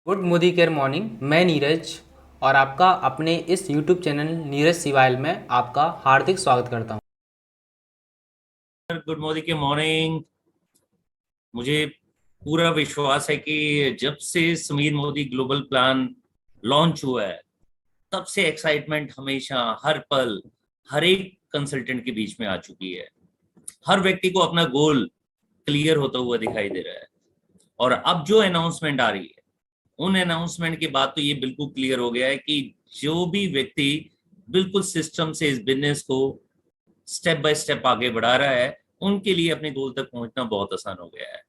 Good Modi care morning. मैं नीरज और आपका अपने इस यूट्यूब चैनल नीरज सिवाइल में आपका हार्दिक स्वागत करता हूं। गुड मॉर्निंग के मॉर्निंग। मुझे पूरा विश्वास है कि जब से Sameer Modi global plan launch हुआ है तब से एक्साइटमेंट हमेशा हर पल हर एक कंसल्टेंट के बीच में आ चुकी है। हर व्यक्ति को अपना गोल क्लियर होता हुआ दिखाई दे रहा है। और अब जो अनाउंसमेंट आ रही है उन अनाउंसमेंट के बाद तो ये बिल्कुल क्लियर हो गया है कि जो भी व्यक्ति बिल्कुल सिस्टम से इस बिजनेस को स्टेप बाय स्टेप आगे बढ़ा रहा है उनके लिए अपने गोल तक पहुंचना बहुत आसान हो गया है।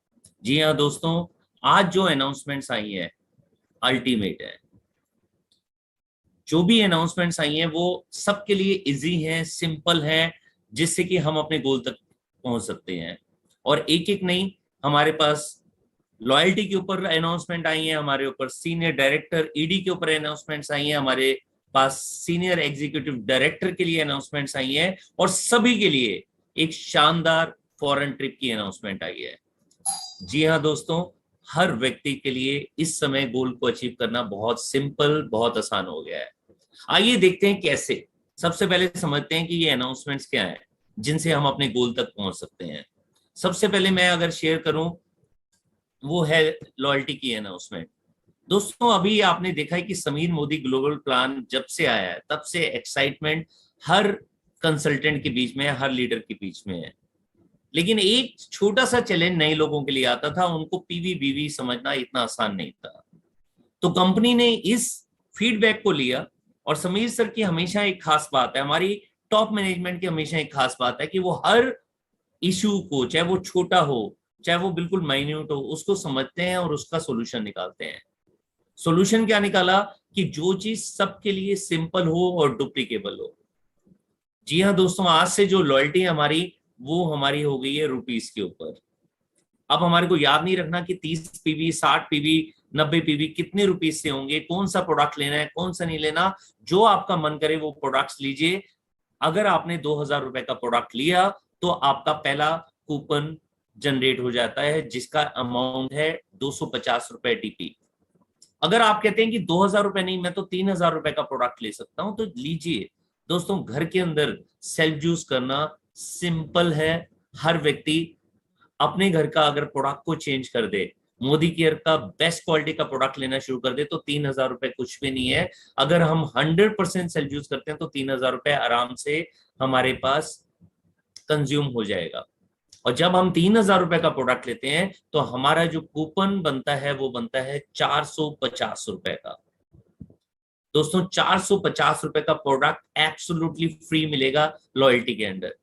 जी हाँ दोस्तों, आज जो अनाउंसमेंट्स आई हैं अल्टीमेट है। जो भी अनाउंसमेंट्स आई हैं वो सबके लिए इजी हैं, सिंपल हैं, जिससे कि हम अपने गोल तक पहुंच सकते हैं। और एक एक नहीं, हमारे पास लॉयल्टी के ऊपर अनाउंसमेंट आई है, हमारे ऊपर सीनियर डायरेक्टर ईडी के ऊपर अनाउंसमेंट्स आई हैं, हमारे पास सीनियर एग्जीक्यूटिव डायरेक्टर के लिए अनाउंसमेंट्स आई हैं, और सभी के लिए एक शानदार फॉरेन ट्रिप की अनाउंसमेंट आई है। जी हाँ दोस्तों, हर व्यक्ति के लिए इस समय गोल को अचीव करना बहुत सिंपल, बहुत आसान हो गया है। आइए देखते हैं कैसे। सबसे पहले समझते हैं कि ये अनाउंसमेंट्स क्या हैं जिनसे हम अपने गोल तक पहुंच सकते हैं। सबसे पहले मैं अगर शेयर करूं वो है लॉयल्टी की अनाउंसमेंट। दोस्तों, अभी आपने देखा है कि समीर मोदी ग्लोबल प्लान जब से आया है तब से एक्साइटमेंट हर कंसल्टेंट के बीच में है, हर लीडर के बीच में है। लेकिन एक छोटा सा चैलेंज नए लोगों के लिए आता था, उनको पीवी बीवी समझना इतना आसान नहीं था। तो कंपनी ने इस फीडबैक को लिया। और समीर सर की हमेशा एक खास बात है, हमारी टॉप मैनेजमेंट की हमेशा एक खास बात है कि वो हर इशू को, चाहे वो छोटा हो चाहे वो बिल्कुल माइन्यूट हो, उसको समझते हैं और उसका सोल्यूशन निकालते हैं। सोल्यूशन क्या निकाला कि जो चीज सबके लिए सिंपल हो और डुप्लीकेबल हो। जी हाँ दोस्तों, आज से जो लॉयल्टी है हमारी, वो हमारी हो गई है रुपीस के ऊपर। अब हमारे को याद नहीं रखना कि 30 पीवी, 60 पीवी, 90 पीवी कितने रुपीस से होंगे, कौन सा प्रोडक्ट लेना है कौन सा नहीं लेना। जो आपका मन करे वो प्रोडक्ट्स लीजिए। अगर आपने 2000 रुपए का प्रोडक्ट लिया तो आपका पहला कूपन जनरेट हो जाता है जिसका अमाउंट है 250 रुपए डीपी। अगर आप कहते हैं कि 2000 रुपए नहीं, मैं तो 3000 रुपए का प्रोडक्ट ले सकता हूं, तो लीजिए। दोस्तों, घर के अंदर सेल्फ यूज करना सिंपल है। हर व्यक्ति अपने घर का अगर प्रोडक्ट को चेंज कर दे, मोदी केयर का बेस्ट क्वालिटी का प्रोडक्ट लेना शुरू कर दे, तो 3000 रुपए कुछ भी नहीं है। अगर हम 100% सेल्फ यूज करते हैं तो 3000 रुपए आराम से हमारे पास कंज्यूम हो जाएगा। और जब हम 3000 रुपए का प्रोडक्ट लेते हैं तो हमारा जो कूपन बनता है वो बनता है 450 रुपए का। दोस्तों, 450 रुपए का प्रोडक्ट एब्सोल्युटली फ्री मिलेगा लॉयल्टी के अंदर।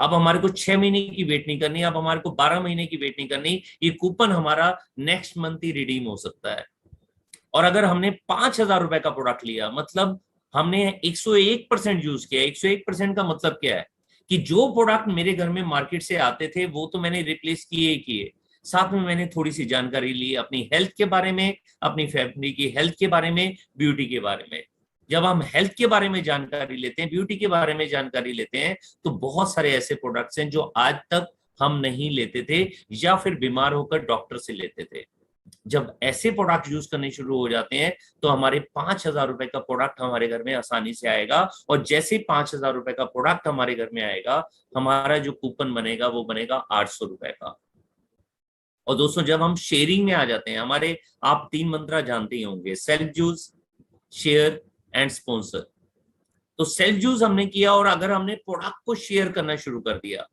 अब हमारे को 6 महीने की वेट नहीं करनी, अब हमारे को 12 महीने की वेट नहीं करनी। ये कूपन हमारा नेक्स्ट मंथ ही रिडीम हो सकता है। और अगर हमने 5000 रुपए का प्रोडक्ट लिया, मतलब हमने 101% यूज किया। 101% का मतलब क्या है कि जो प्रोडक्ट मेरे घर में मार्केट से आते थे वो तो मैंने रिप्लेस किए ही किए, साथ में मैंने थोड़ी सी जानकारी ली अपनी हेल्थ के बारे में, अपनी फैमिली की हेल्थ के बारे में, ब्यूटी के बारे में। जब हम हेल्थ के बारे में जानकारी लेते हैं, ब्यूटी के बारे में जानकारी लेते हैं, तो बहुत सारे ऐसे प्रोडक्ट्स हैं जो आज तक हम नहीं लेते थे या फिर बीमार होकर डॉक्टर से लेते थे। जब ऐसे प्रोडक्ट यूज करने शुरू हो जाते हैं तो हमारे 5000 रुपए का प्रोडक्ट हमारे घर में आसानी से आएगा। और जैसे 5000 रुपए का प्रोडक्ट हमारे घर में आएगा, हमारा जो कूपन बनेगा वो बनेगा 800 रुपए का। और दोस्तों, जब हम शेयरिंग में आ जाते हैं, हमारे आप 3 मंत्रा जानते ही होंगे, self use, share and sponsor. तो सेल्फ यूज हमने किया और अगर हमने प्रोडक्ट को शेयर करना शुरू कर दिया,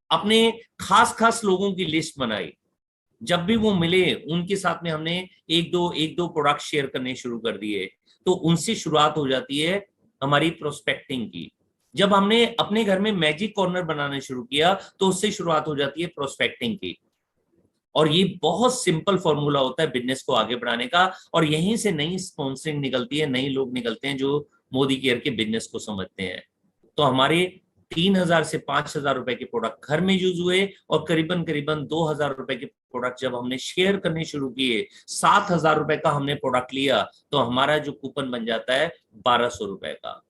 अपने खास खास लोगों की लिस्ट बनाई, जब भी वो मिले उनके साथ में हमने एक दो प्रोडक्ट शेयर करने शुरू कर दिए, तो उनसे शुरुआत हो जाती है हमारी प्रोस्पेक्टिंग की। जब हमने अपने घर में मैजिक कॉर्नर बनाना शुरू किया तो उससे शुरुआत हो जाती है प्रोस्पेक्टिंग की। और ये बहुत सिंपल फॉर्मूला होता है बिजनेस को आगे बढ़ाने का। और यहीं से नई स्पॉन्सरिंग निकलती है, नए लोग निकलते हैं जो मोदी केयर के बिजनेस को समझते हैं। तो हमारे 3000 से 5000 रुपए के प्रोडक्ट घर में यूज हुए, और करीबन करीबन 2000 रुपए के प्रोडक्ट जब हमने शेयर करने शुरू किए, 7000 रुपए का हमने प्रोडक्ट लिया, तो हमारा जो कूपन बन जाता है 1200 रुपए का।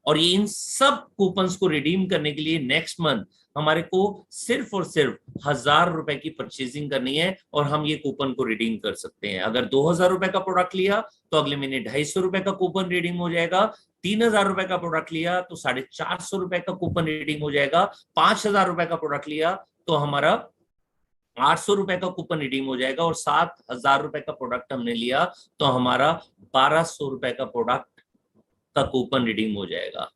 और ये इन सब कूपन्स को रिडीम करने के लिए नेक्स्ट मंथ हमारे को सिर्फ और सिर्फ 1,000 रुपए की परचेजिंग करनी है और हम ये कूपन को रिडीम कर सकते हैं। अगर 2,000 रुपए का प्रोडक्ट लिया तो अगले महीने 250 रुपए का कूपन रिडीम हो जाएगा। 3,000 रुपए का प्रोडक्ट लिया तो 450 रुपए का कूपन रिडीम हो जाएगा। 5,000 रुपए का प्रोडक्ट लिया तो हमारा 800 रुपए का कूपन रिडीम हो जाएगा। और 7,000 रुपए का प्रोडक्ट हमने लिया तो हमारा 1,200 रुपए का प्रोडक्ट का कूपन रिडीम हो जाएगा।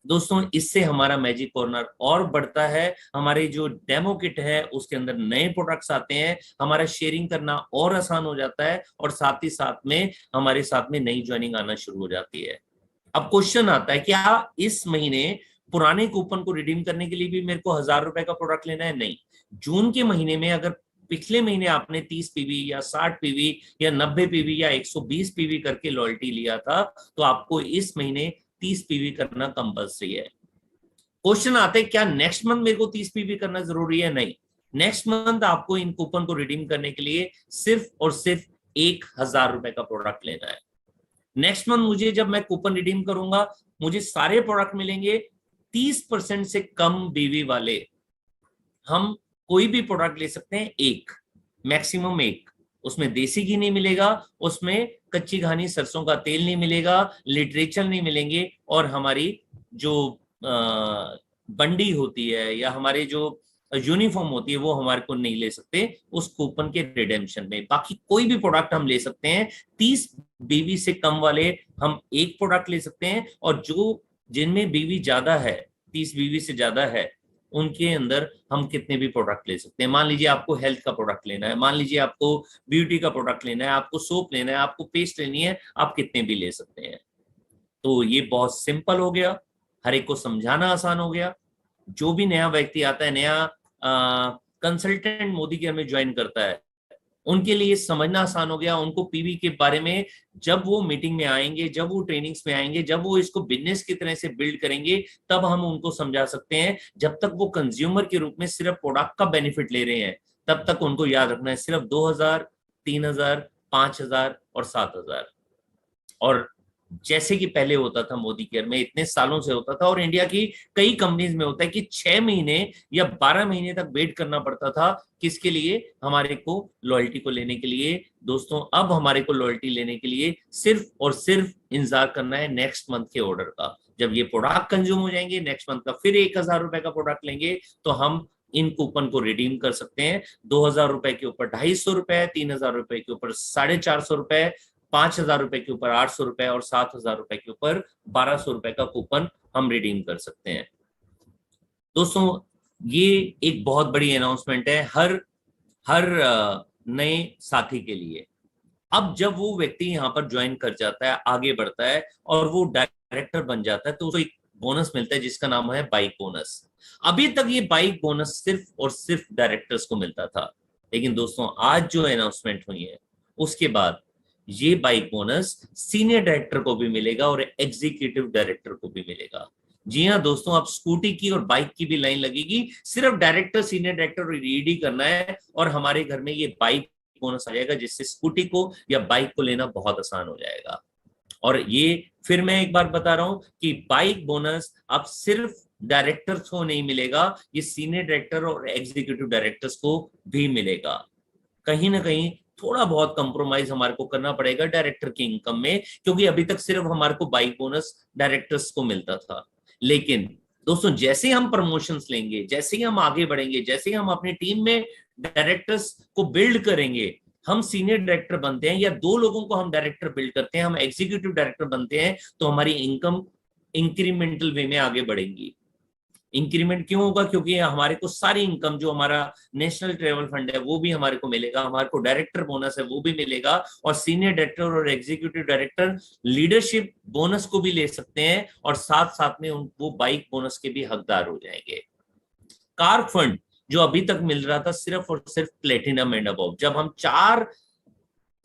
दोस्तों, इससे हमारा मैजिक कॉर्नर और बढ़ता है। हमारे जो डेमो किट है उसके अंदर नए प्रोडक्ट्स आते हैं, हमारा शेयरिंग करना और आसान हो जाता है और साथ ही साथ में हमारे साथ में नई ज्वाइनिंग आना शुरू हो जाती है। अब क्वेश्चन आता है, क्या इस महीने पुराने कूपन को रिडीम करने के लिए भी मेरे को 1,000 रुपए का प्रोडक्ट लेना है? नहीं। जून के महीने में अगर पिछले महीने आपने 30 पीवी या 60 पीवी या 90 पीवी या 120 पीवी करके लॉयल्टी लिया था तो आपको इस महीने 30 पीवी करना कंपल्सरी है। क्वेश्चन आता है, क्या नेक्स्ट मंथ मेरे को 30 पीवी करना जरूरी है? नहीं। नेक्स्ट मंथ आपको इन कूपन को रिडीम करने के लिए सिर्फ और सिर्फ 1,000 रुपए का प्रोडक्ट लेना है। नेक्स्ट मंथ मुझे जब मैं कूपन रिडीम करूंगा मुझे सारे प्रोडक्ट मिलेंगे 30% से कम बीवी वाले। हम कोई भी प्रोडक्ट ले सकते हैं, एक मैक्सिमम एक। उसमें देसी घी नहीं मिलेगा, उसमें कच्ची घानी सरसों का तेल नहीं मिलेगा, लिटरेचर नहीं मिलेंगे और हमारी जो बंडी होती है या हमारे जो यूनिफॉर्म होती है वो हमारे को नहीं ले सकते उस कूपन के रिडेम्पशन में। बाकी कोई भी प्रोडक्ट हम ले सकते हैं। 30 बीवी से कम वाले हम एक प्रोडक्ट ले सकते हैं और जो जिनमें बीवी ज्यादा है, 30 बीवी से ज्यादा है, उनके अंदर हम कितने भी प्रोडक्ट ले सकते हैं। मान लीजिए आपको हेल्थ का प्रोडक्ट लेना है, मान लीजिए आपको ब्यूटी का प्रोडक्ट लेना है, आपको सोप लेना है, आपको पेस्ट लेनी है, आप कितने भी ले सकते हैं। तो ये बहुत सिंपल हो गया, हर एक को समझाना आसान हो गया। जो भी नया व्यक्ति आता है, नया कंसल्टेंट मोदी केयर में ज्वाइन करता है, उनके लिए समझना आसान हो गया। उनको पीवी के बारे में जब वो मीटिंग में आएंगे, जब वो ट्रेनिंग्स में आएंगे, जब वो इसको बिजनेस की तरह से बिल्ड करेंगे, तब हम उनको समझा सकते हैं। जब तक वो कंज्यूमर के रूप में सिर्फ प्रोडक्ट का बेनिफिट ले रहे हैं तब तक उनको याद रखना है सिर्फ 2,000, 3,000, 5,000 और 7,000। और जैसे कि पहले होता था मोदी केयर में, इतने सालों से होता था और इंडिया की कई कंपनीज में होता है कि 6 महीने या 12 महीने तक वेट करना पड़ता था। किसके लिए? हमारे को लॉयल्टी को लेने के लिए। दोस्तों, अब हमारे को लॉयल्टी लेने के लिए सिर्फ और सिर्फ इंतजार करना है नेक्स्ट मंथ के ऑर्डर का। जब ये प्रोडक्ट कंज्यूम हो जाएंगे, नेक्स्ट मंथ का फिर 1,000 रुपए का प्रोडक्ट लेंगे तो हम इन कूपन को रिडीम कर सकते हैं। 2,000 रुपए के ऊपर 250 रुपए, 3,000 रुपए के ऊपर 450 रुपए, 5,000 रुपए के ऊपर 800 रुपए और 7,000 रुपए के ऊपर 1,200 रुपए का कूपन हम रिडीम कर सकते हैं। दोस्तों, ये एक बहुत बड़ी अनाउंसमेंट है हर हर नए साथी के लिए। अब जब वो व्यक्ति यहाँ पर ज्वाइन कर जाता है, आगे बढ़ता है और वो डायरेक्टर बन जाता है तो उसको एक बोनस मिलता है जिसका नाम है बाइक बोनस। अभी तक ये बाइक बोनस सिर्फ और सिर्फ डायरेक्टर्स को मिलता था, लेकिन दोस्तों आज जो अनाउंसमेंट हुई है उसके बाद ये बाइक बोनस सीनियर डायरेक्टर को भी मिलेगा और एग्जीक्यूटिव डायरेक्टर को भी मिलेगा। जी हाँ दोस्तों, अब स्कूटी की और बाइक की भी लाइन लगेगी। सिर्फ डायरेक्टर, सीनियर डायरेक्टर रीडी करना है और हमारे घर में ये बाइक बोनस आ जाएगा जिससे स्कूटी को या बाइक को लेना बहुत आसान हो जाएगा। और ये फिर मैं एक बार बता रहा हूं कि बाइक बोनस अब सिर्फ डायरेक्टर्स को नहीं मिलेगा, ये सीनियर डायरेक्टर और एग्जीक्यूटिव डायरेक्टर्स को भी मिलेगा। कहीं ना कहीं थोड़ा बहुत कंप्रोमाइज हमारे को करना पड़ेगा डायरेक्टर की इनकम में, क्योंकि अभी तक सिर्फ हमारे को बाइक बोनस डायरेक्टर्स को मिलता था। लेकिन दोस्तों, जैसे हम प्रमोशंस लेंगे, जैसे ही हम आगे बढ़ेंगे, जैसे ही हम अपनी टीम में डायरेक्टर्स को बिल्ड करेंगे, हम सीनियर डायरेक्टर बनते हैं या 2 लोगों को हम डायरेक्टर बिल्ड करते हैं, हम एग्जीक्यूटिव डायरेक्टर बनते हैं, तो हमारी इनकम इंक्रीमेंटल वे में आगे बढ़ेंगी। इंक्रीमेंट क्यों होगा? क्योंकि हमारे को सारी इनकम, जो हमारा नेशनल ट्रेवल फंड है वो भी हमारे को मिलेगा, हमारे को डायरेक्टर बोनस है वो भी मिलेगा, और सीनियर डायरेक्टर और एग्जीक्यूटिव डायरेक्टर लीडरशिप बोनस को भी ले सकते हैं और साथ साथ में वो बाइक बोनस के भी हकदार हो जाएंगे। कार फंड जो अभी तक मिल रहा था सिर्फ और सिर्फ प्लेटिनम एंड अबव, जब हम 4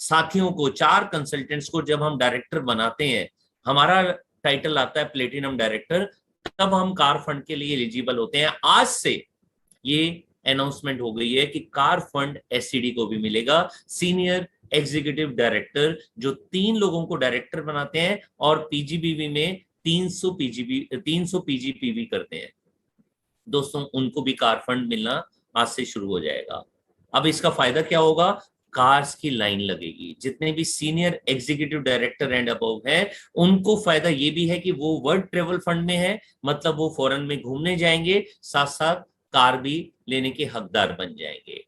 साथियों को, 4 कंसल्टेंट्स को जब हम डायरेक्टर बनाते हैं, हमारा टाइटल आता है प्लेटिनम डायरेक्टर, तब हम कार फंड के लिए एलिजिबल होते हैं। आज से ये अनाउंसमेंट हो गई है कि कार फंड एससीडी को भी मिलेगा। सीनियर एग्जीक्यूटिव डायरेक्टर जो 3 लोगों को डायरेक्टर बनाते हैं और पीजीबीवी में 300 पीजीपीवी करते हैं। दोस्तों उनको भी कार फंड मिलना आज से शुरू हो जाएगा। अब इसका फायदा क्या होगा? कार्स की लाइन लगेगी। जितने भी senior executive director and above हैं, उनको फायदा ये भी है कि वो वर्ल्ड ट्रेवल फंड में है, मतलब वो फॉरेन में घूमने जाएंगे, साथ साथ कार भी लेने के हकदार बन जाएंगे।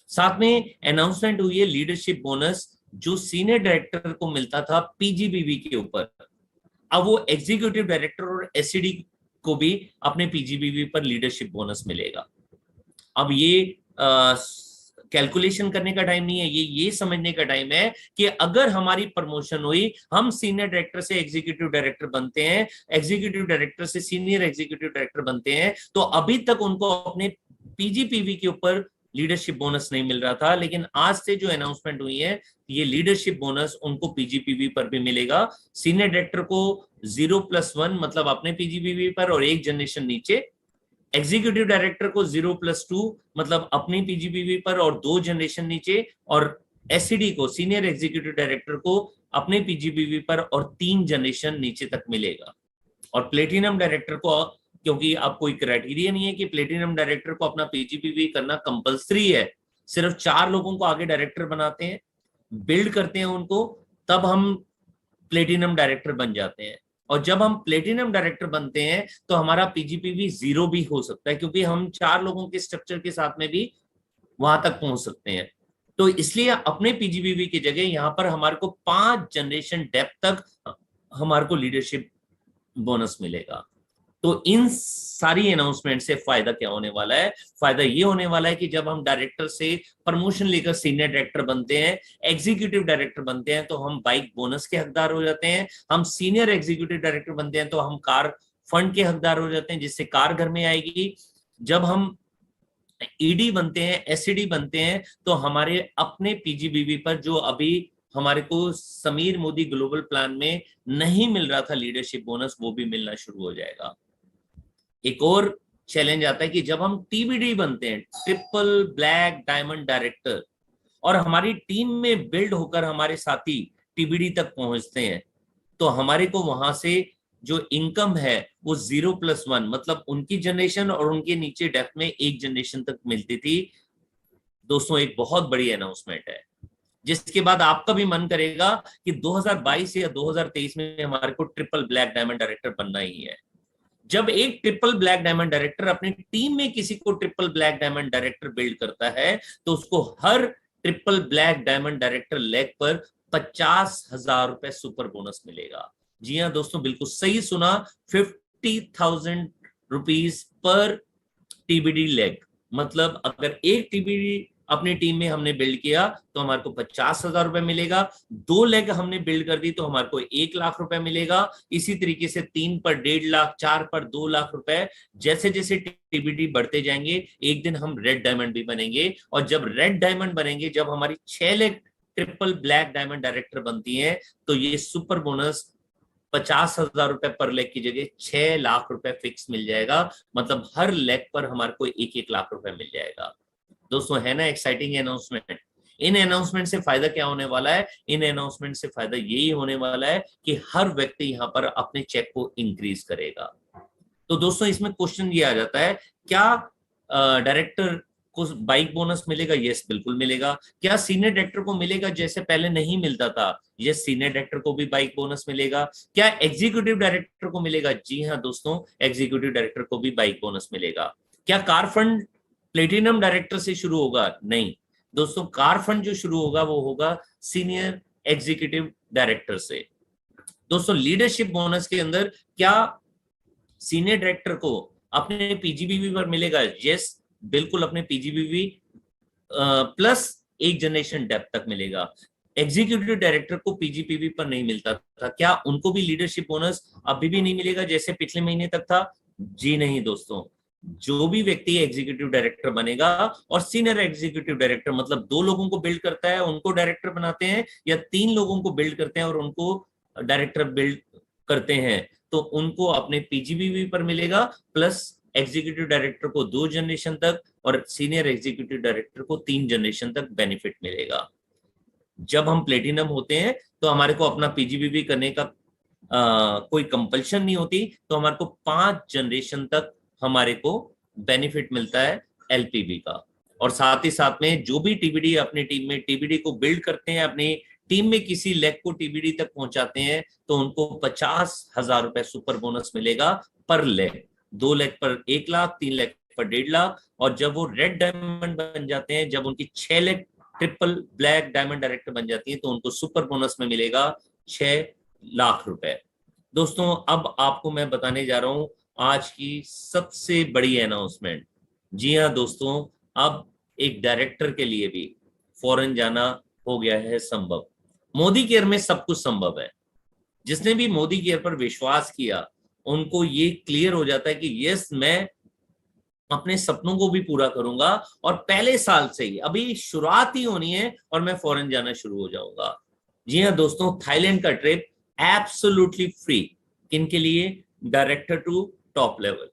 साथ में अनाउंसमेंट हुई है लीडरशिप बोनस, जो सीनियर डायरेक्टर को मिलता था पीजीबीवी के ऊपर, अब वो एग्जीक्यूटिव डायरेक्टर और एससीडी को भी अपने पीजीबीवी पर लीडरशिप बोनस मिलेगा। अब ये कैलकुलेशन करने का टाइम नहीं है, ये समझने का टाइम है कि अगर हमारी प्रमोशन हुई, हम सीनियर डायरेक्टर से एग्जीक्यूटिव डायरेक्टर बनते हैं, एग्जीक्यूटिव डायरेक्टर से सीनियर एग्जीक्यूटिव डायरेक्टर बनते हैं, तो अभी तक उनको अपने पीजीपीवी के ऊपर लीडरशिप बोनस नहीं मिल रहा था, लेकिन आज से जो अनाउंसमेंट हुई है, ये लीडरशिप बोनस उनको पीजीपीवी पर भी मिलेगा। सीनियर डायरेक्टर को 0+1 मतलब अपने पीजीपीवी पर और एक जनरेशन नीचे, एग्जीक्यूटिव डायरेक्टर को 0+2 मतलब अपनी पीजीपीवी पर और 2 जनरेशन नीचे, और एससीडी को सीनियर एग्जीक्यूटिव डायरेक्टर को अपने पीजीपीवी पर और 3 जनरेशन नीचे तक मिलेगा। और प्लेटिनम डायरेक्टर को, क्योंकि अब कोई क्राइटेरिया नहीं है कि प्लेटिनम डायरेक्टर को अपना पीजीपीवी करना कंपलसरी है, सिर्फ 4 लोगों को आगे डायरेक्टर बनाते हैं, बिल्ड करते हैं उनको, तब हम प्लेटिनम डायरेक्टर बन जाते हैं। और जब हम प्लेटिनम डायरेक्टर बनते हैं तो हमारा पीजीपीवी 0 भी हो सकता है, क्योंकि हम 4 लोगों के स्ट्रक्चर के साथ में भी वहां तक पहुंच सकते हैं। तो इसलिए अपने पीजीपीवी की जगह यहाँ पर हमारे को 5 जनरेशन डेप्थ तक हमारे को लीडरशिप बोनस मिलेगा। तो इन सारी अनाउंसमेंट से फायदा क्या होने वाला है? फायदा ये होने वाला है कि जब हम डायरेक्टर से प्रमोशन लेकर सीनियर डायरेक्टर बनते हैं, एग्जीक्यूटिव डायरेक्टर बनते हैं, तो हम बाइक बोनस के हकदार हो जाते हैं। हम सीनियर एग्जीक्यूटिव डायरेक्टर बनते हैं तो हम कार फंड के हकदार हो जाते हैं, जिससे कार घर में आएगी। जब हम ईडी बनते हैं, एससीडी बनते हैं, तो हमारे अपने पीजीबीवी पर जो अभी हमारे को समीर मोदी ग्लोबल प्लान में नहीं मिल रहा था लीडरशिप बोनस, वो भी मिलना शुरू हो जाएगा। एक और चैलेंज आता है कि जब हम टीबीडी बनते हैं, ट्रिपल ब्लैक डायमंड डायरेक्टर, और हमारी टीम में बिल्ड होकर हमारे साथी टीबीडी तक पहुंचते हैं, तो हमारे को वहां से जो इनकम है वो 0+1 मतलब उनकी जनरेशन और उनके नीचे डेप्थ में एक जनरेशन तक मिलती थी। दोस्तों एक बहुत बड़ी अनाउंसमेंट है, जिसके बाद आपका भी मन करेगा कि 2022 या 2023 में हमारे को ट्रिपल ब्लैक डायमंड डायरेक्टर बनना ही है। जब एक ट्रिपल ब्लैक डायमंड डायरेक्टर अपनी टीम में किसी को triple black diamond director build करता है, तो उसको हर triple black diamond director leg पर 50,000 रुपए सुपर बोनस मिलेगा। जी हाँ दोस्तों, बिल्कुल सही सुना, 50,000 रुपीज पर टीबीडी लेग। मतलब अगर एक टीबीडी अपनी टीम में हमने बिल्ड किया तो हमारे को 50,000 रुपए मिलेगा। 2 लेग हमने बिल्ड कर दी तो हमारे को 1 लाख रुपए मिलेगा। इसी तरीके से 3 पर 1.5 लाख, 4 पर 2 लाख रुपए। जैसे जैसे टीबीडी बढ़ते जाएंगे, एक दिन हम रेड डायमंड भी बनेंगे। और जब रेड डायमंड बनेंगे, जब हमारी 6 leg triple black diamond director बनती है, तो ये सुपर बोनस 50,000 रुपए पर लेग की जगह 6 लाख रुपए फिक्स मिल जाएगा। मतलब हर लेग पर हमारे को 1-1 लाख रुपए मिल जाएगा। दोस्तों है ना एक्साइटिंग अनाउंसमेंट? इन अनाउंसमेंट से फायदा क्या होने वाला है? इन अनाउंसमेंट से फायदा यही होने वाला है कि हर व्यक्ति यहाँ पर अपने चेक को इंक्रीज करेगा। तो दोस्तों इसमें क्वेश्चन ये आ जाता है, क्या डायरेक्टर को बाइक बोनस मिलेगा? यस, बिल्कुल मिलेगा। क्या सीनियर डायरेक्टर को मिलेगा जैसे पहले नहीं मिलता था? यस, सीनियर डायरेक्टर को भी बाइक बोनस मिलेगा। क्या एग्जीक्यूटिव डायरेक्टर को मिलेगा? जी हाँ दोस्तों, एग्जीक्यूटिव डायरेक्टर को भी बाइक बोनस मिलेगा। क्या कार फंड प्लेटिनम डायरेक्टर से शुरू होगा? नहीं दोस्तों, कार फंड जो शुरू होगा वो होगा सीनियर एग्जीक्यूटिव डायरेक्टर से। दोस्तों लीडरशिप बोनस के अंदर क्या सीनियर डायरेक्टर को अपने पीजीबीवी पर मिलेगा? यस, बिल्कुल अपने पीजीबीवी प्लस एक जनरेशन डेप्थ तक मिलेगा। एग्जीक्यूटिव डायरेक्टर को पीजीपीवी पर नहीं मिलता था, क्या उनको भी लीडरशिप बोनस अभी भी नहीं मिलेगा जैसे पिछले महीने तक था? जी नहीं दोस्तों, जो भी व्यक्ति एग्जीक्यूटिव डायरेक्टर बनेगा और सीनियर एग्जीक्यूटिव डायरेक्टर मतलब 2 लोगों को बिल्ड करता है उनको डायरेक्टर बनाते हैं, या 3 लोगों को बिल्ड करते हैं और उनको डायरेक्टर बिल्ड करते हैं, तो उनको अपने पीजीबीवी पर मिलेगा, प्लस एग्जीक्यूटिव डायरेक्टर को 2 जनरेशन तक और सीनियर एग्जीक्यूटिव डायरेक्टर को 3 जनरेशन तक बेनिफिट मिलेगा। जब हम प्लेटिनम होते हैं तो हमारे को अपना पीजीबीवी करने का कोई कंपल्शन नहीं होती, तो हमारे को 5 जनरेशन तक हमारे को बेनिफिट मिलता है एलपीबी का। और साथ ही साथ में जो भी टीबीडी अपनी टीम में टीबीडी को बिल्ड करते हैं, अपनी टीम में किसी लेग को टीबीडी तक पहुंचाते हैं, तो उनको 50,000 रुपए सुपर बोनस मिलेगा पर लेग। 2 लेग पर 1 लाख, 3 लेग पर 1.5 लाख। और जब वो रेड डायमंड बन जाते हैं, जब उनकी 6 leg triple black diamond director बन जाती है, तो उनको सुपर बोनस में मिलेगा 6 लाख रुपए। दोस्तों अब आपको मैं बताने जा रहा हूं आज की सबसे बड़ी अनाउंसमेंट। जी हाँ दोस्तों, अब एक डायरेक्टर के लिए भी फॉरेन जाना हो गया है संभव। मोदी केयर में सब कुछ संभव है। जिसने भी मोदी केयर पर विश्वास किया, उनको ये क्लियर हो जाता है कि यस, मैं अपने सपनों को भी पूरा करूंगा और पहले साल से ही, अभी शुरुआत ही होनी है और मैं फॉरेन जाना शुरू हो जाऊंगा। जी हाँ दोस्तों, थाईलैंड का ट्रिप एब्सोल्युटली फ्री। किनके लिए? Director to top level.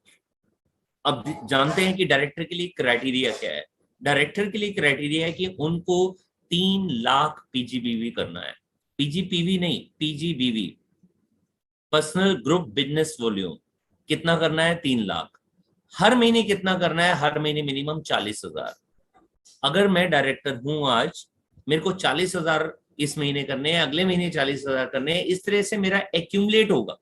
अब जानते हैं कि डायरेक्टर के लिए क्राइटेरिया क्या है। डायरेक्टर के लिए क्राइटेरिया है कि उनको 3 लाख पीजीबीवी करना है। पीजीपीवी नहीं, पीजीबीवी, पर्सनल ग्रुप बिजनेस वॉल्यूम। कितना करना है? 3 लाख। हर महीने कितना करना है? हर महीने मिनिमम 40,000। अगर मैं डायरेक्टर हूं आज, मेरे को 40,000 इस महीने करने हैं, अगले महीने 40,000 करने हैं, इस तरह से मेरा एक्यूमुलेट होगा।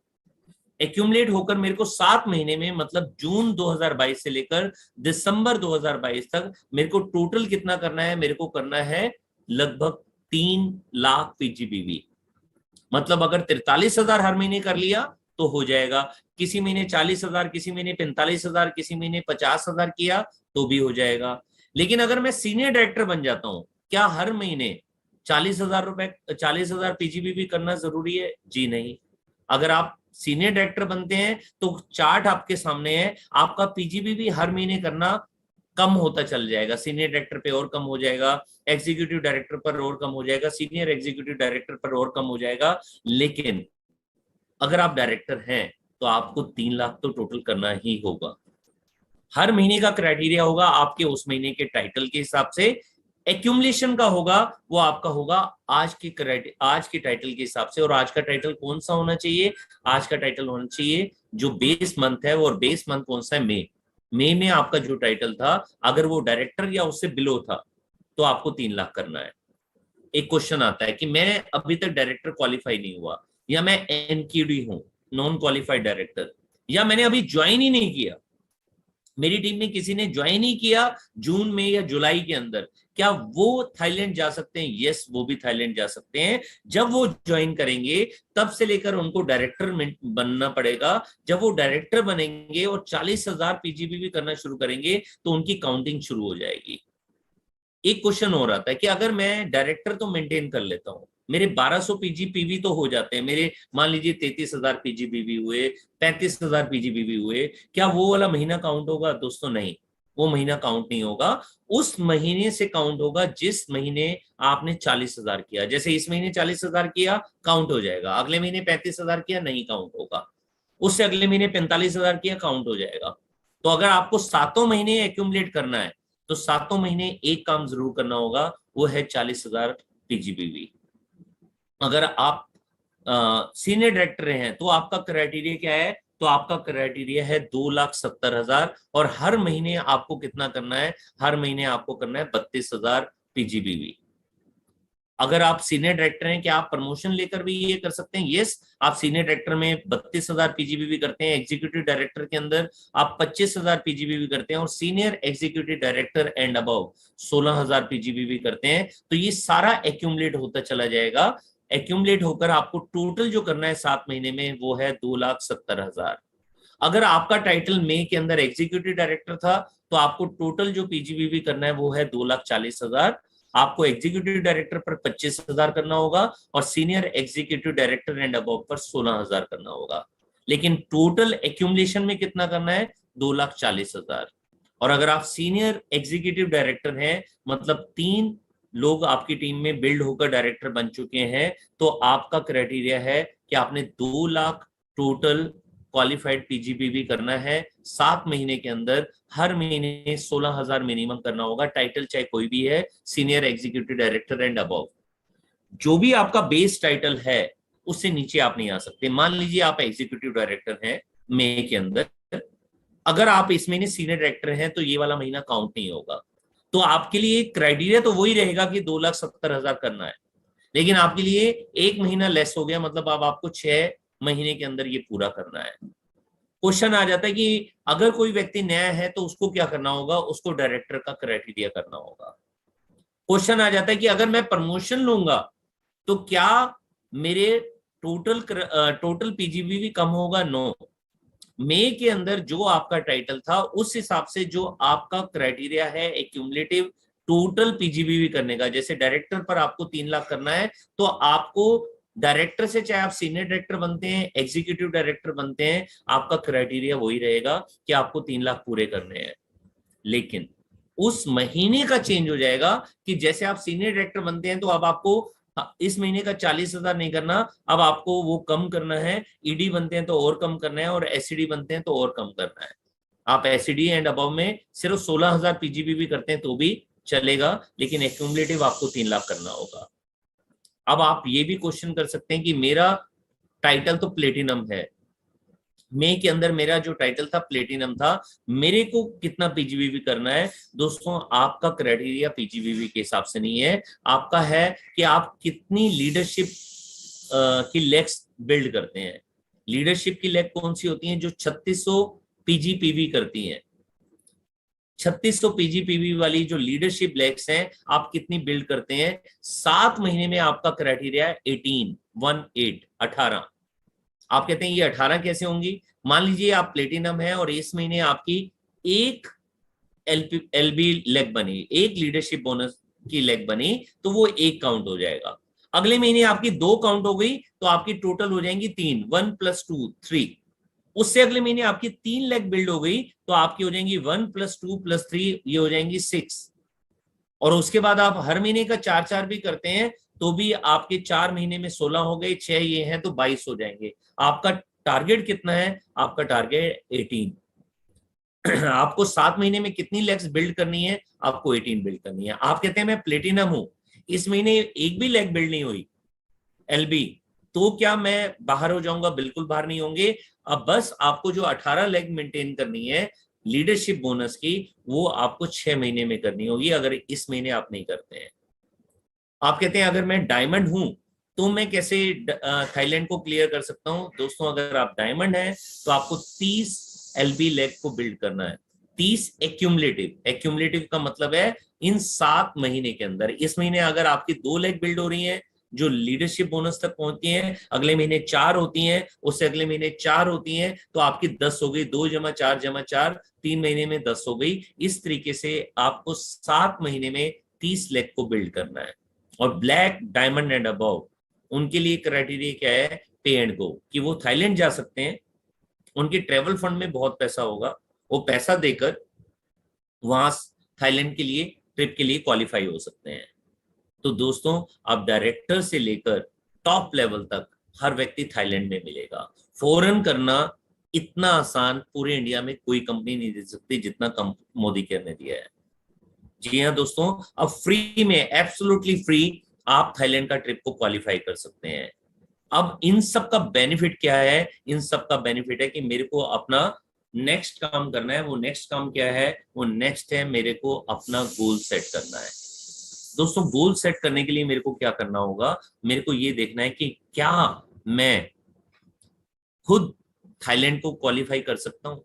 एक्यूमुलेट होकर मेरे को 7 महीने में, मतलब जून 2022 से लेकर दिसंबर 2022 तक, मेरे को टोटल कितना करना है? मेरे को करना है लगभग 3 लाख पीजीबीवी। मतलब अगर 43,000 हर महीने कर लिया तो हो जाएगा। किसी महीने 40,000, किसी महीने 45,000, किसी महीने 50,000 किया तो भी हो जाएगा। लेकिन अगर मैं सीनियर डायरेक्टर बन जाता हूं, क्या हर महीने 40,000 रुपए, 40,000 पीजीबीवी करना जरूरी है? जी नहीं। अगर आप सीनियर डायरेक्टर बनते हैं तो चार्ट आपके सामने है, आपका पीजीबीवी हर महीने करना कम होता चल जाएगा। सीनियर डायरेक्टर पे और कम हो जाएगा, एग्जीक्यूटिव डायरेक्टर पर और कम हो जाएगा, सीनियर एग्जीक्यूटिव डायरेक्टर पर और कम हो जाएगा। लेकिन अगर आप डायरेक्टर हैं तो आपको 3 लाख तो टोटल करना ही होगा। हर महीने का क्राइटेरिया होगा आपके उस महीने के टाइटल के हिसाब से। एक्यूमुलेशन का होगा, वो आपका होगा आज के टाइटल के हिसाब से। और आज का टाइटल कौन सा होना चाहिए? आज का टाइटल होना चाहिए जो बेस मंथ है, और बेस मंथ कौन सा है? मई में आपका जो टाइटल था, अगर वो डायरेक्टर या उससे बिलो था, तो आपको 3 लाख करना है। एक क्वेश्चन आता है कि मैं अभी तक डायरेक्टर क्वालिफाई नहीं हुआ, या मैं एनक्यूडी हूं, नॉन क्वालिफाइड डायरेक्टर, या मैंने अभी ज्वाइन ही नहीं किया, मेरी टीम में किसी ने ज्वाइन ही किया जून में या जुलाई के अंदर, क्या वो थाईलैंड जा सकते हैं? यस, वो भी थाईलैंड जा सकते हैं। जब वो ज्वाइन करेंगे तब से लेकर उनको डायरेक्टर बनना पड़ेगा। जब वो डायरेक्टर बनेंगे और 40,000 पीजीबी भी करना शुरू करेंगे तो उनकी काउंटिंग शुरू हो जाएगी। एक क्वेश्चन हो रहा था कि अगर मैं डायरेक्टर तो मेंटेन कर लेता हूं, मेरे 1200 पीजीपीवी तो हो जाते हैं, मेरे मान लीजिए 33,000 पीजीपीवी हुए, 35,000 पीजीपीवी हुए, क्या वो वाला महीना काउंट होगा? दोस्तों नहीं, वो महीना काउंट नहीं होगा। उस महीने से काउंट होगा जिस महीने आपने 40,000 किया। जैसे इस महीने 40,000 किया, काउंट हो जाएगा। अगले महीने 35,000 किया, नहीं काउंट होगा। उससे अगले महीने 45,000 किया, काउंट हो जाएगा। तो अगर आपको 7 महीने एक्यूमुलेट करना है तो 7 महीने एक काम जरूर करना होगा, वो है 40,000 पीजीबीवी। अगर आप सीनियर डायरेक्टर हैं तो आपका क्राइटेरिया क्या है? तो आपका क्राइटेरिया है 2,70,000। और हर महीने आपको कितना करना है? हर महीने आपको करना है 32,000 पीजीबीवी। अगर आप सीनियर डायरेक्टर हैं, क्या आप प्रमोशन लेकर भी ये कर सकते हैं? यस, आप सीनियर डायरेक्टर में 32,000 पीजीबीवी करते हैं, एग्जीक्यूटिव डायरेक्टर के अंदर आप 25,000 पीजीबीवी करते हैं, और senior executive director and above 16,000 पीजीबीवी करते हैं। तो ये सारा एक्यूमुलेट होता चला जाएगा। एक्यूमुलेट होकर आपको टोटल जो करना है 7 महीने में, वो है 2,70,000। अगर आपका टाइटल मई के अंदर एग्जीक्यूटिव डायरेक्टर था, तो आपको टोटल जो पीजीबीवी करना है वो है 2,40,000। आपको एग्जीक्यूटिव डायरेक्टर पर 25,000 करना होगा, और senior executive director and above पर 16,000 करना होगा। लेकिन टोटल एक्यूमुलेशन में कितना करना है? 2,40,000। और अगर आप सीनियर एग्जीक्यूटिव डायरेक्टर हैं, मतलब 3 लोग आपकी टीम में बिल्ड होकर डायरेक्टर बन चुके हैं, तो आपका क्राइटेरिया है कि आपने 2 लाख टोटल क्वालिफाइड पीजीबीवी करना है 7 महीने के अंदर। हर महीने 16,000 मिनिमम करना होगा, टाइटल चाहे कोई भी है, senior executive director and above. जो भी आपका बेस टाइटल है उससे नीचे आप नहीं आ सकते। मान लीजिए आप एग्जीक्यूटिव डायरेक्टर हैं मई के अंदर, अगर आप इस महीने सीनियर डायरेक्टर हैं तो ये वाला महीना काउंट नहीं होगा। तो आपके लिए क्राइटेरिया तो वही रहेगा कि 2,70,000 करना है, लेकिन आपके लिए एक महीना लेस हो गया, मतलब अब आपको 6 महीने के अंदर ये पूरा करना है। क्वेश्चन आ जाता है कि अगर कोई व्यक्ति नया है तो उसको क्या करना होगा, उसको डायरेक्टर का क्राइटेरिया करना होगा। क्वेश्चन आ जाता है कि अगर मैं प्रमोशन लूंगा तो क्या मेरे टोटल पीजीबी भी कम होगा? नो। मई के अंदर जो आपका टाइटल था उस हिसाब से जो आपका क्राइटेरिया है एक्यूमुलेटिव टोटल पीजीबी करने का, जैसे डायरेक्टर पर आपको 3 लाख करना है तो आपको डायरेक्टर से, चाहे आप सीनियर डायरेक्टर बनते हैं, एग्जीक्यूटिव डायरेक्टर बनते हैं, आपका क्राइटेरिया वही रहेगा कि आपको 3 लाख पूरे करने हैं। लेकिन उस महीने का चेंज हो जाएगा कि जैसे आप सीनियर डायरेक्टर बनते हैं तो अब आपको इस महीने का 40,000 नहीं करना, अब आपको वो कम करना है। ईडी बनते हैं तो और कम करना है, और एसईडी बनते हैं तो और कम करना है। आप एसईडी एंड अबव में सिर्फ 16,000 पीजीबी भी करते हैं तो भी चलेगा, लेकिन एक्यूमुलेटिव आपको 3 लाख करना होगा। अब आप ये भी क्वेश्चन कर सकते हैं कि मेरा टाइटल तो प्लेटिनम है, मई के अंदर मेरा जो टाइटल था प्लेटिनम था, मेरे को कितना पीजीबीवी करना है? दोस्तों, आपका क्राइटेरिया पीजीबीवी के हिसाब से नहीं है, आपका है कि आप कितनी लीडरशिप की लेग्स बिल्ड करते हैं। लीडरशिप की लेग कौन सी होती हैं? जो 3600 पीजीपीवी करती हैं। 3600 पीजीपीवी वाली जो लीडरशिप लेग्स हैं, आप कितनी बिल्ड करते हैं? 7 महीने में आपका क्राइटेरिया है 18। आप कहते हैं ये 18 कैसे होंगी? मान लीजिए आप प्लेटिनम है और इस महीने आपकी एक एलबी लेग बनी, एक लीडरशिप बोनस की लेग बनी, तो वो एक काउंट हो जाएगा। अगले महीने आपकी 2 काउंट हो गई तो आपकी टोटल हो जाएंगी 3, 1 + 2 3। उससे अगले महीने आपकी 3 लेग बिल्ड हो गई तो आपकी हो जाएंगी 1 + 2 + 3, ये हो जाएंगी 6। और उसके बाद आप हर महीने का 4-4 भी करते हैं तो भी आपके 4 महीने में 16 हो गए, 6 ये हैं तो 22 हो जाएंगे। आपका टारगेट कितना है? आपका टारगेट 18। आपको 7 महीने में कितनी लेग्स बिल्ड करनी है? आपको 18 बिल्ड करनी है। आप कहते हैं मैं प्लेटिनम हूं, इस महीने एक भी लेग बिल्ड नहीं हुई एलबी, तो क्या मैं बाहर हो जाऊंगा? बिल्कुल बाहर नहीं होंगे। अब बस आपको जो 18 लेग मेंटेन करनी है लीडरशिप बोनस की, वो आपको 6 महीने में करनी होगी, अगर इस महीने आप नहीं करते हैं। आप कहते हैं अगर मैं डायमंड हूं तो मैं कैसे थाईलैंड को क्लियर कर सकता हूं? दोस्तों, अगर आप डायमंड हैं तो आपको 30 एलबी लेग को बिल्ड करना है। 30 एक्यूमुलेटिव का मतलब है इन 7 महीने के अंदर। इस महीने अगर आपकी 2 लेग बिल्ड हो रही हैं जो लीडरशिप बोनस तक पहुंचती हैं, अगले महीने 4 होती हैं, उससे अगले महीने 4 होती हैं, तो आपकी 10 हो गई। 2 + 4 = 4, 3 महीने में 10 हो गई। इस तरीके से आपको 7 महीने में 30 लेग को बिल्ड करना है। और ब्लैक, डायमंड एंड अबव, उनके लिए क्राइटेरिया क्या है? पे एंड गो, कि वो थाईलैंड जा सकते हैं, उनके ट्रेवल फंड में बहुत पैसा होगा, वो पैसा देकर वहां थाईलैंड के लिए ट्रिप के लिए क्वालिफाई हो सकते हैं। तो दोस्तों, अब डायरेक्टर से लेकर टॉप लेवल तक हर व्यक्ति थाईलैंड में मिलेगा। फॉरेन करना इतना आसान पूरे इंडिया में कोई कंपनी नहीं दे सकती जितना मोदी केयर ने दिया है। जी हाँ दोस्तों, अब फ्री में, एब्सोल्युटली फ्री, आप थाईलैंड का ट्रिप को क्वालिफाई कर सकते हैं। अब इन सब का बेनिफिट क्या है? इन सब का बेनिफिट है कि मेरे को अपना नेक्स्ट काम करना है। वो नेक्स्ट काम क्या है? वो नेक्स्ट है मेरे को अपना गोल सेट करना है। दोस्तों, गोल सेट करने के लिए मेरे को क्या करना होगा? मेरे को ये देखना है कि क्या मैं खुद थाईलैंड को क्वालिफाई कर सकता हूं।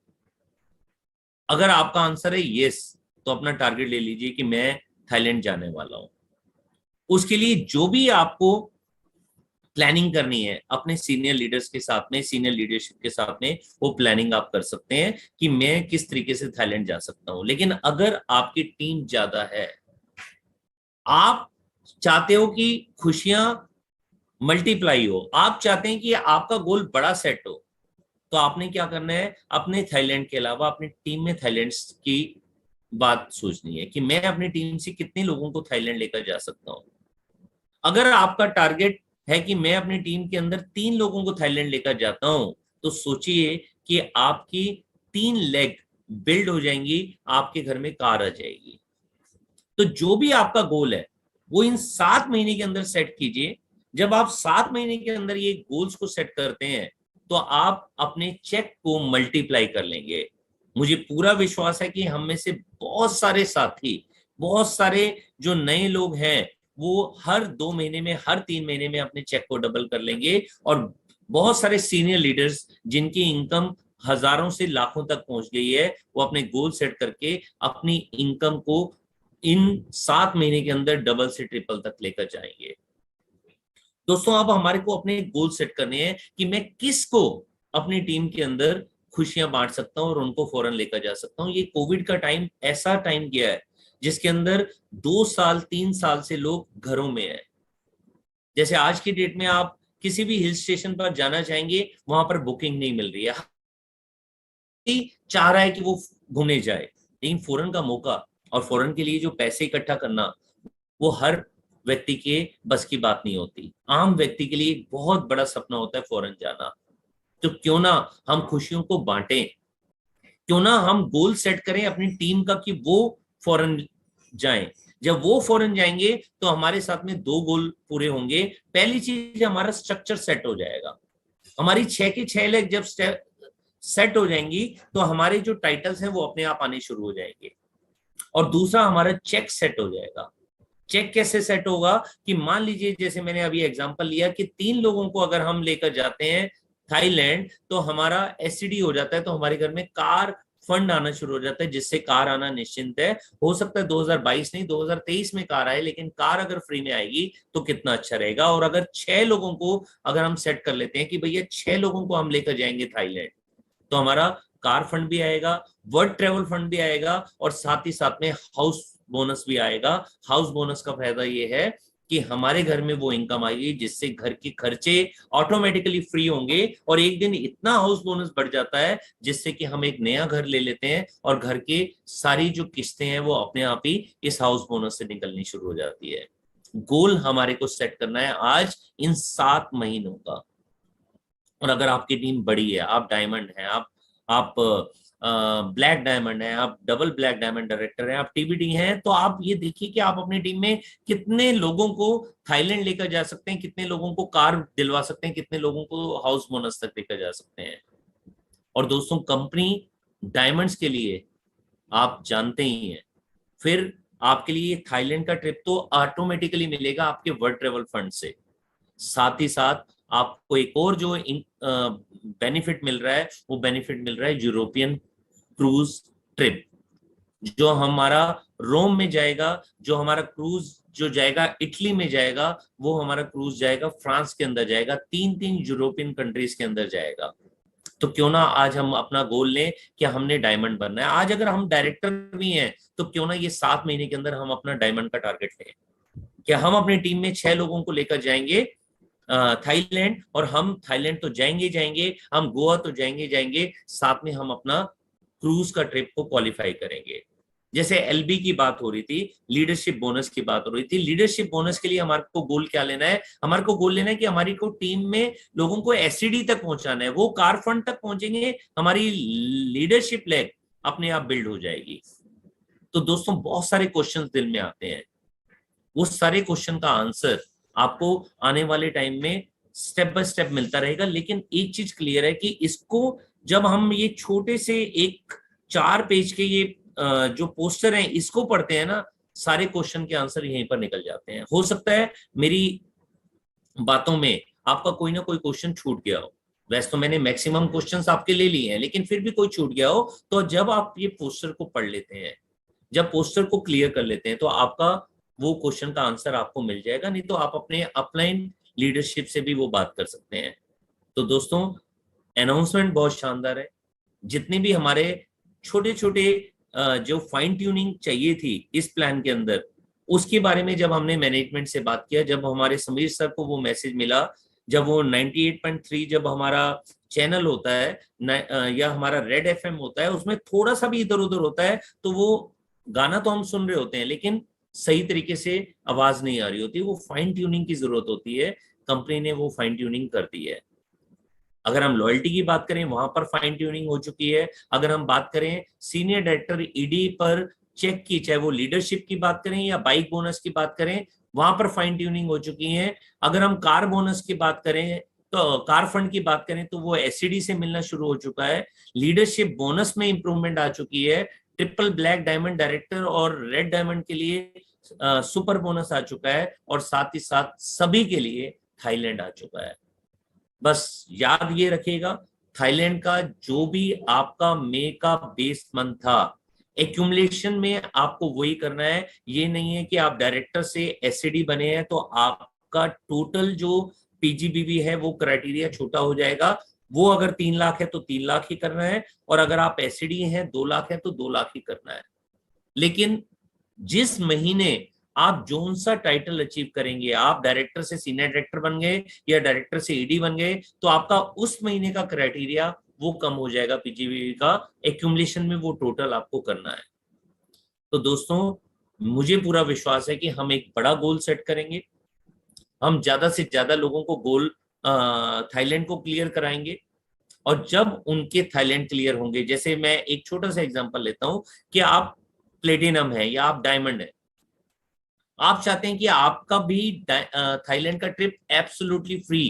अगर आपका आंसर है यस, तो अपना टारगेट ले लीजिए कि मैं थाईलैंड जाने वाला हूं। उसके लिए जो भी आपको प्लानिंग करनी है अपने सीनियर लीडर्स के साथ में, सीनियर लीडरशिप के साथ में, वो प्लानिंग आप कर सकते हैं कि मैं किस तरीके से थाईलैंड जा सकता हूं। लेकिन अगर आपकी टीम ज्यादा है, आप चाहते हो कि खुशियां मल्टीप्लाई हो, आप चाहते हैं कि आपका गोल बड़ा सेट हो, तो आपने क्या करना है? अपने थाईलैंड के अलावा अपनी टीम में थाईलैंड की बात सोचनी है कि मैं अपनी टीम से कितने लोगों को थाईलैंड लेकर जा सकता हूं। अगर आपका टारगेट है कि मैं अपनी टीम के अंदर 3 लोगों को थाईलैंड लेकर जाता हूं, तो सोचिए कि आपकी 3 लेग बिल्ड हो जाएंगी, आपके घर में कार आ जाएगी। तो जो भी आपका गोल है वो इन 7 महीने के अंदर सेट कीजिए। जब आप 7 महीने के अंदर ये गोल्स को सेट करते हैं तो आप अपने चेक को मल्टीप्लाई कर लेंगे। मुझे पूरा विश्वास है कि हम में से बहुत सारे साथी, बहुत सारे जो नए लोग हैं, वो हर 2 महीने में, हर 3 महीने में अपने चेक को डबल कर लेंगे। और बहुत सारे सीनियर लीडर्स जिनकी इनकम हजारों से लाखों तक पहुंच गई है, वो अपने गोल सेट करके अपनी इनकम को इन 7 महीने के अंदर डबल से ट्रिपल तक लेकर जाएंगे। दोस्तों, अब हमारे को अपने गोल सेट करने हैं कि मैं किसको अपनी टीम के अंदर खुशियां बांट सकता हूं और उनको फौरन लेकर जा सकता हूं। ये कोविड का टाइम ऐसा टाइम गया है जिसके अंदर 2 साल 3 साल से लोग घरों में है। जैसे आज की डेट में आप किसी भी हिल स्टेशन पर जाना चाहेंगे, वहां पर बुकिंग नहीं मिल रही है। चाह रहा है कि वो घूमने जाए, लेकिन फॉरेन का मौका और फॉरेन के लिए जो पैसे इकट्ठा करना, वो हर व्यक्ति के बस की बात नहीं होती। आम व्यक्ति के लिए एक बहुत बड़ा सपना होता है फॉरेन जाना। तो क्यों ना हम खुशियों को बांटें, क्यों ना हम गोल सेट करें अपनी टीम का कि वो फॉरेन जाएं। जब वो फॉरेन जाएंगे तो हमारे साथ में 2 गोल पूरे होंगे। पहली चीज, हमारा स्ट्रक्चर सेट हो जाएगा। हमारी 6 की 6 लेग जब सेट हो जाएंगी तो हमारे जो टाइटल्स हैं वो अपने आप आने शुरू हो जाएंगे। और दूसरा, हमारा चेक सेट हो जाएगा। चेक कैसे सेट होगा कि मान लीजिए, जैसे मैंने अभी एग्जांपल लिया कि 3 लोगों को अगर हम लेकर जाते हैं थाईलैंड, तो हमारा एससीडी हो जाता है, तो हमारे घर में कार फंड आना शुरू हो जाता है, जिससे कार आना निश्चिंत है। हो सकता है 2022 नहीं 2023 में कार आए, लेकिन कार अगर फ्री में आएगी तो कितना अच्छा रहेगा। और अगर 6 लोगों को अगर हम सेट कर लेते हैं कि भैया 6 लोगों को हम लेकर जाएंगे थाईलैंड, तो हमारा कार फंड भी आएगा, वर्ल्ड ट्रेवल फंड भी आएगा, और साथ ही साथ में हाउस बोनस भी आएगा। हाउस बोनस का फायदा ये है कि हमारे घर में वो इनकम आएगी जिससे घर के खर्चे ऑटोमेटिकली फ्री होंगे। और एक दिन इतना हाउस बोनस बढ़ जाता है जिससे कि हम एक नया घर ले लेते हैं और घर के सारी जो किस्तें हैं वो अपने आप ही इस हाउस बोनस से निकलनी शुरू हो जाती है। गोल हमारे को सेट करना है आज इन 7 महीनों का। और अगर आपकी टीम बड़ी है, आप डायमंड हैं, आप ब्लैक डायमंड हैं, आप डबल ब्लैक डायमंड डायरेक्टर हैं, आप टीबीडी हैं, तो आप ये देखिए कि आप अपनी टीम में कितने लोगों को थाईलैंड लेकर जा सकते हैं, कितने लोगों को कार दिलवा सकते हैं, कितने लोगों को हाउस बोनस तक लेकर जा सकते हैं। और दोस्तों, कंपनी डायमंड्स के लिए आप जानते ही हैं, फिर आपके लिए थाईलैंड का ट्रिप तो ऑटोमेटिकली मिलेगा आपके वर्ल्ड ट्रेवल फंड से। साथ ही साथ आपको एक और जो बेनिफिट मिल रहा है, वो बेनिफिट मिल रहा है यूरोपियन क्रूज ट्रिप। जो हमारा रोम में जाएगा, जो हमारा क्रूज जो जाएगा इटली में जाएगा, वो हमारा क्रूज जाएगा फ्रांस के अंदर जाएगा, 3 यूरोपियन कंट्रीज के अंदर जाएगा। तो क्यों ना आज हम अपना गोल लें कि हमने डायमंड बनना है। आज अगर हम डायरेक्टर भी हैं तो क्यों ना ये 7 महीने के अंदर हम अपना डायमंड का टारगेट लें। क्या हम अपनी टीम में 6 लोगों को लेकर जाएंगे थाईलैंड, और हम थाईलैंड तो जाएंगे जाएंगे, हम गोवा तो जाएंगे जाएंगे, साथ में हम अपना क्रूज का ट्रिप को क्वालिफाई करेंगे। जैसे एलबी की बात हो रही थी, लीडरशिप बोनस की बात हो रही थी। लीडरशिप बोनस के लिए हमारे को गोल क्या लेना है? हमारे को गोल लेना है कि हमारी को टीम में लोगों को एससीडी तक पहुंचाना है। वो कार फंड तक पहुंचेंगे, हमारी लीडरशिप लेग अपने आप बिल्ड हो जाएगी। तो दोस्तों, बहुत सारे क्वेश्चन दिल में आते हैं, वो सारे क्वेश्चन का आंसर आपको आने वाले टाइम में स्टेप बाय स्टेप मिलता रहेगा। लेकिन एक चीज क्लियर है कि इसको जब हम ये छोटे से एक 4 पेज के ये जो पोस्टर हैं इसको पढ़ते हैं ना, सारे क्वेश्चन के आंसर यहीं पर निकल जाते हैं। हो सकता है मेरी बातों में आपका कोई ना कोई क्वेश्चन छूट गया हो। वैसे तो मैंने मैक्सिमम क्वेश्चंस आपके ले लिए हैं, लेकिन फिर भी कोई छूट गया हो तो जब आप ये पोस्टर को पढ़ लेते हैं, जब पोस्टर को क्लियर कर लेते हैं, तो आपका वो क्वेश्चन का आंसर आपको मिल जाएगा। नहीं तो आप अपने अपलाइन लीडरशिप से भी वो बात कर सकते हैं। तो दोस्तों, अनाउंसमेंट बहुत शानदार है। जितने भी हमारे छोटे छोटे जो फाइन ट्यूनिंग चाहिए थी इस प्लान के अंदर, उसके बारे में जब हमने मैनेजमेंट से बात किया, जब हमारे समीर सर को वो मैसेज मिला, जब वो 98.3 जब हमारा चैनल होता है या हमारा रेड एफएम होता है, उसमें थोड़ा सा भी इधर उधर होता है तो वो गाना तो हम सुन रहे होते हैं लेकिन सही तरीके से आवाज नहीं आ रही होती, वो फाइन ट्यूनिंग की जरूरत होती है। कंपनी ने वो फाइन ट्यूनिंग कर दी है। अगर हम लॉयल्टी की बात करें, वहां पर फाइन ट्यूनिंग हो चुकी है। अगर हम बात करें सीनियर डायरेक्टर ईडी पर चेक की, चाहे वो लीडरशिप की बात करें या बाइक बोनस की बात करें, वहां पर फाइन ट्यूनिंग हो चुकी है। अगर हम कार बोनस की बात करें तो कार फंड की बात करें तो वो एससीडी से मिलना शुरू हो चुका है। लीडरशिप बोनस में इंप्रूवमेंट आ चुकी है। ट्रिपल ब्लैक डायमंड डायरेक्टर और रेड डायमंड के लिए सुपर बोनस आ चुका है, और साथ ही साथ सभी के लिए थाईलैंड आ चुका है। बस याद ये रखिएगा, थाईलैंड का जो भी आपका मई का बेस मंथ था, एक्यूमुलेशन में आपको वही करना है। ये नहीं है कि आप डायरेक्टर से एससीडी बने हैं तो आपका टोटल जो पीजीबीवी है वो क्राइटेरिया छोटा हो जाएगा। वो अगर 3 लाख है तो 3 लाख ही करना है, और अगर आप एससीडी हैं 2 लाख है तो 2 लाख ही करना है। लेकिन जिस महीने आप जोन सा टाइटल अचीव करेंगे, आप डायरेक्टर से सीनियर डायरेक्टर बन गए या डायरेक्टर से ईडी बन गए, तो आपका उस महीने का क्राइटेरिया वो कम हो जाएगा पीजीबीवी का। एक्यूमुलेशन में वो टोटल आपको करना है। तो दोस्तों, मुझे पूरा विश्वास है कि हम एक बड़ा गोल सेट करेंगे। हम ज्यादा से ज्यादा लोगों को गोल थाईलैंड को क्लियर कराएंगे, और जब उनके थाईलैंड क्लियर होंगे, जैसे मैं एक छोटा सा एग्जांपल लेता हूं कि आप प्लेटिनम है या आप डायमंड है, आप चाहते हैं कि आपका भी थाईलैंड का ट्रिप एब्सोल्युटली फ्री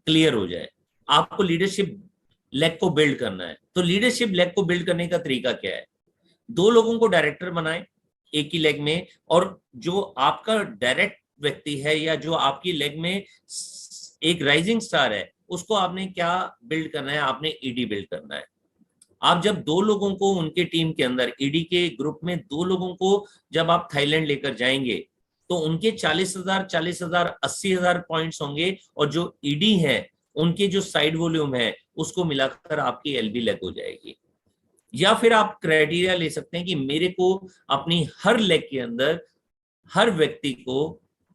क्लियर हो जाए। आपको लीडरशिप लेग को बिल्ड करना है। तो लीडरशिप लेग को बिल्ड करने का तरीका क्या है? 2 लोगों को डायरेक्टर बनाए एक ही लेग में, और जो आपका डायरेक्ट व्यक्ति है या जो आपकी लेग में एक राइजिंग स्टार है, उसको आपने क्या बिल्ड करना है? आपने ईडी बिल्ड करना है। आप जब 2 लोगों को उनके टीम के अंदर, ईडी के ग्रुप में 2 लोगों को जब आप थाईलैंड लेकर जाएंगे, तो उनके 40,000 80,000 पॉइंट्स होंगे, और जो ईडी है उनके जो साइड वॉल्यूम है उसको मिलाकर आपकी एलबी लेग हो जाएगी। या फिर आप क्राइटेरिया ले सकते हैं कि मेरे को अपनी हर लेग के अंदर हर व्यक्ति को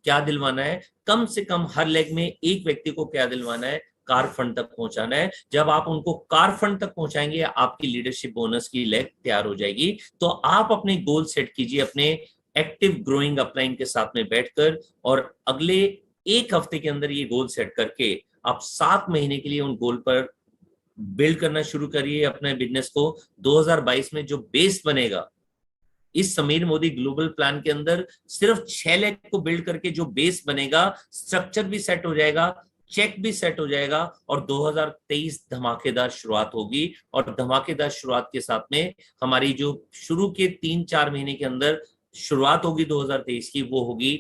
क्या दिलवाना है, कम से कम हर लेग में एक व्यक्ति को क्या दिलवाना है? कार फंड तक पहुंचाना है। जब आप उनको कार फंड तक पहुंचाएंगे, आपकी लीडरशिप बोनस की लेग तैयार हो जाएगी। तो आप अपने गोल सेट कीजिए अपने एक्टिव ग्रोइंग अपलाइन के साथ में बैठकर, और अगले 1 हफ्ते के अंदर ये गोल सेट करके आप 7 महीने के लिए उन गोल पर बिल्ड करना शुरू करिए अपने बिजनेस को। 2022 में जो बेस बनेगा इस समीर मोदी ग्लोबल प्लान के अंदर, सिर्फ 6 लाख को बिल्ड करके जो बेस बनेगा, स्ट्रक्चर भी सेट हो जाएगा, चेक भी सेट हो जाएगा, और 2023 धमाकेदार शुरुआत होगी। और धमाकेदार शुरुआत के साथ में हमारी जो शुरू के 3-4 महीने के अंदर शुरुआत होगी 2023 की, वो होगी